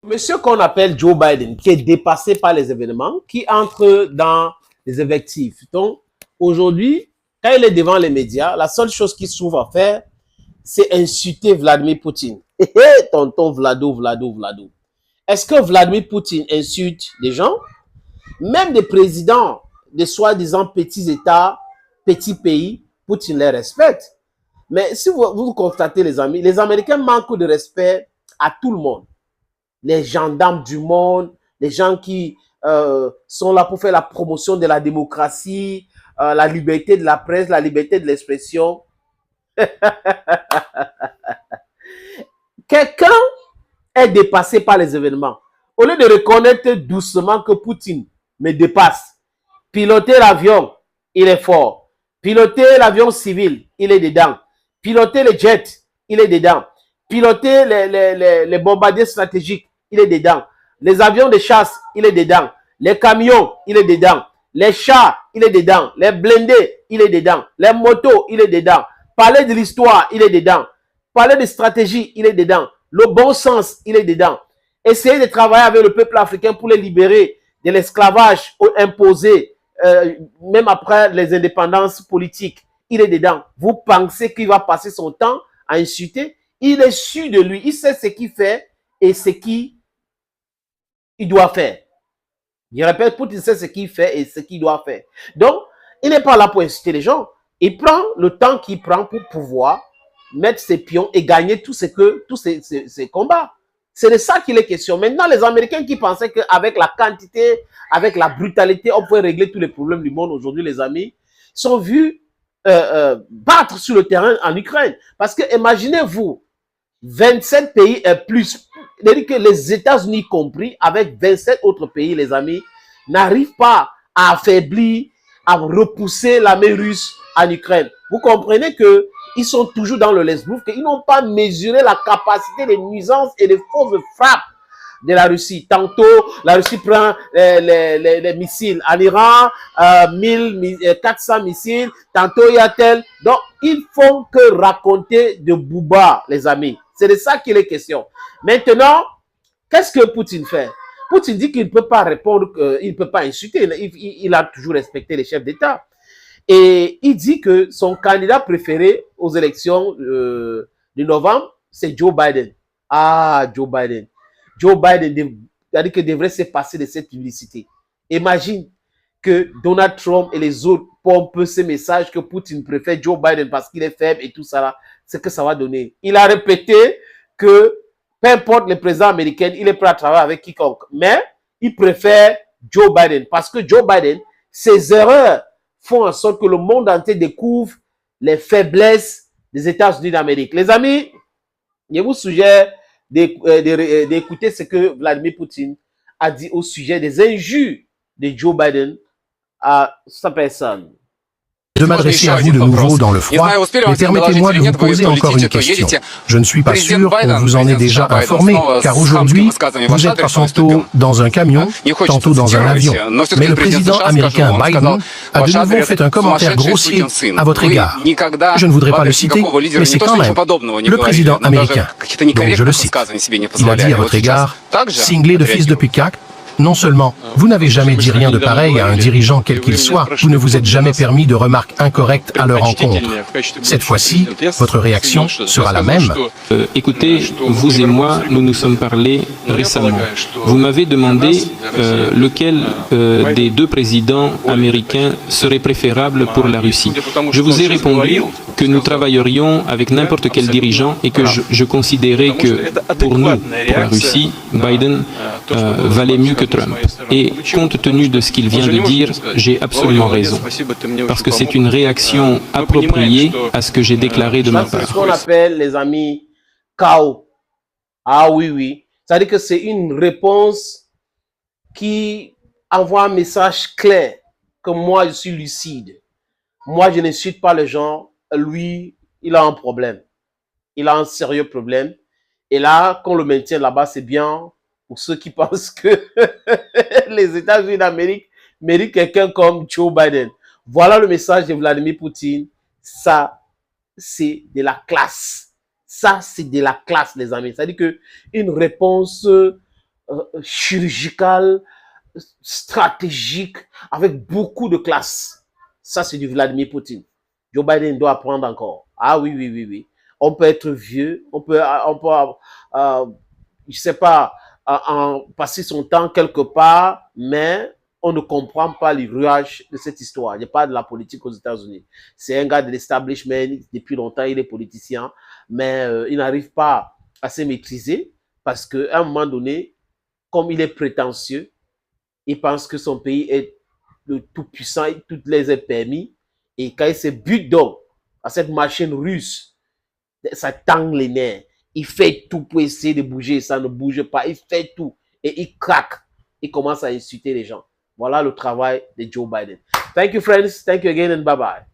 Monsieur qu'on appelle Joe Biden, qui est dépassé par les événements, qui entre dans les effectifs. Donc, aujourd'hui, quand il est devant les médias, la seule chose qu'il se trouve à faire, c'est insulter Vladimir Poutine. Hé hé, tonton Vlado. Est-ce que Vladimir Poutine insulte des gens? Même des présidents de soi-disant petits États, petits pays, Poutine les respecte. Mais si vous constatez, les amis, les Américains manquent de respect à tout le monde. Les gendarmes du monde, les gens qui sont là pour faire la promotion de la démocratie, la liberté de la presse, la liberté de l'expression. Quelqu'un est dépassé par les événements. Au lieu de reconnaître doucement que Poutine me dépasse, piloter l'avion, il est fort. Piloter l'avion civil, il est dedans. Piloter les jets, il est dedans. Piloter les bombardiers stratégiques, il est dedans. Les avions de chasse, il est dedans. Les camions, il est dedans. Les chars, il est dedans. Les blindés, il est dedans. Les motos, il est dedans. Parler de l'histoire, il est dedans. Parler de stratégie, il est dedans. Le bon sens, il est dedans. Essayer de travailler avec le peuple africain pour les libérer de l'esclavage imposé, même après les indépendances politiques, il est dedans. Vous pensez qu'il va passer son temps à insulter? Il est sûr de lui. Il sait ce qu'il fait et ce qu'il doit faire. Je répète, Poutine sait ce qu'il fait et ce qu'il doit faire. Donc, il n'est pas là pour insulter les gens. Il prend le temps qu'il prend pour pouvoir mettre ses pions et gagner tous ces combats. C'est de ça qu'il est question. Maintenant, les Américains qui pensaient qu'avec la quantité, avec la brutalité, on pouvait régler tous les problèmes du monde aujourd'hui, les amis, sont vus battre sur le terrain en Ukraine. Parce que imaginez-vous, 27 pays et plus, c'est-à-dire que les États-Unis compris, avec 27 autres pays, les amis, n'arrivent pas à affaiblir, à repousser l'armée russe en Ukraine. Vous comprenez que ils sont toujours dans le laisse-bouffe, qu'ils n'ont pas mesuré la capacité des nuisances et des fausses frappes de la Russie. Tantôt, la Russie prend les missiles en Iran, 400 missiles, tantôt il y a tel. Donc, ils font que raconter de Bouba, les amis. C'est de ça qu'il est question. Maintenant, qu'est-ce que Poutine fait? Poutine dit qu'il ne peut pas répondre, il ne peut pas insulter. Il a toujours respecté les chefs d'État. Et il dit que son candidat préféré aux élections de novembre, c'est Joe Biden. Ah, Joe Biden. Joe Biden c'est-à-dire que devrait se passer de cette publicité. Imagine que Donald Trump et les autres pompent ce message que Poutine préfère Joe Biden parce qu'il est faible et tout ça là. C'est que ça va donner. Il a répété que peu importe le président américain, il est prêt à travailler avec quiconque. Mais il préfère Joe Biden parce que Joe Biden, ses erreurs font en sorte que le monde entier découvre les faiblesses des États-Unis d'Amérique. Les amis, je vous suggère d'écouter ce que Vladimir Poutine a dit au sujet des injures de Joe Biden à sa personne. De m'adresser à vous de nouveau dans le froid, mais permettez-moi de vous poser encore une question. Je ne suis pas sûr qu'on vous en ait déjà informé, car aujourd'hui, vous êtes tantôt dans un camion, tantôt dans un avion. Mais le président américain Biden a de nouveau fait un commentaire grossier à votre égard. Je ne voudrais pas le citer, mais c'est quand même le président américain. Donc je le cite. Il a dit à votre égard, cinglé de fils de Pukak, non seulement, vous n'avez jamais dit rien de pareil à un dirigeant quel qu'il soit, vous ne vous êtes jamais permis de remarques incorrectes à leur encontre. Cette fois-ci, votre réaction sera la même. Écoutez, vous et moi, nous nous sommes parlé récemment. Vous m'avez demandé lequel des deux présidents américains serait préférable pour la Russie. Je vous ai répondu que nous travaillerions avec n'importe quel dirigeant et que je considérais que pour nous, pour la Russie, Biden valait mieux que Trump. Et compte tenu de ce qu'il vient de dire, j'ai absolument raison. Parce que c'est une réaction appropriée à ce que j'ai déclaré de ma part. C'est ce qu'on appelle, les amis, chaos. Ah oui, oui. C'est-à-dire que c'est une réponse qui envoie un message clair que moi, je suis lucide. Moi, je n'insulte pas les gens. Lui, il a un problème. Il a un sérieux problème. Et là, qu'on le maintient là-bas, c'est bien pour ceux qui pensent que les États-Unis d'Amérique méritent quelqu'un comme Joe Biden. Voilà le message de Vladimir Poutine. Ça, c'est de la classe. Ça, c'est de la classe, les amis. C'est-à-dire qu'une réponse chirurgical, stratégique, avec beaucoup de classe. Ça, c'est du Vladimir Poutine. Joe Biden doit apprendre encore. Ah oui, oui, oui, oui. On peut être vieux, on peut je sais pas, passer son temps quelque part, mais on ne comprend pas les rouages de cette histoire. Il n'y a pas de la politique aux États-Unis. C'est un gars de l'establishment, depuis longtemps, il est politicien, mais il n'arrive pas à se maîtriser parce qu'à un moment donné, comme il est prétentieux, il pense que son pays est le tout-puissant, toutes les est permis, et quand il se bute donc à cette machine russe, ça tangue les nerfs. Il fait tout pour essayer de bouger, ça ne bouge pas, il fait tout, et il craque. Il commence à insulter les gens. Voilà le travail de Joe Biden. Thank you, friends. Thank you again, and bye-bye.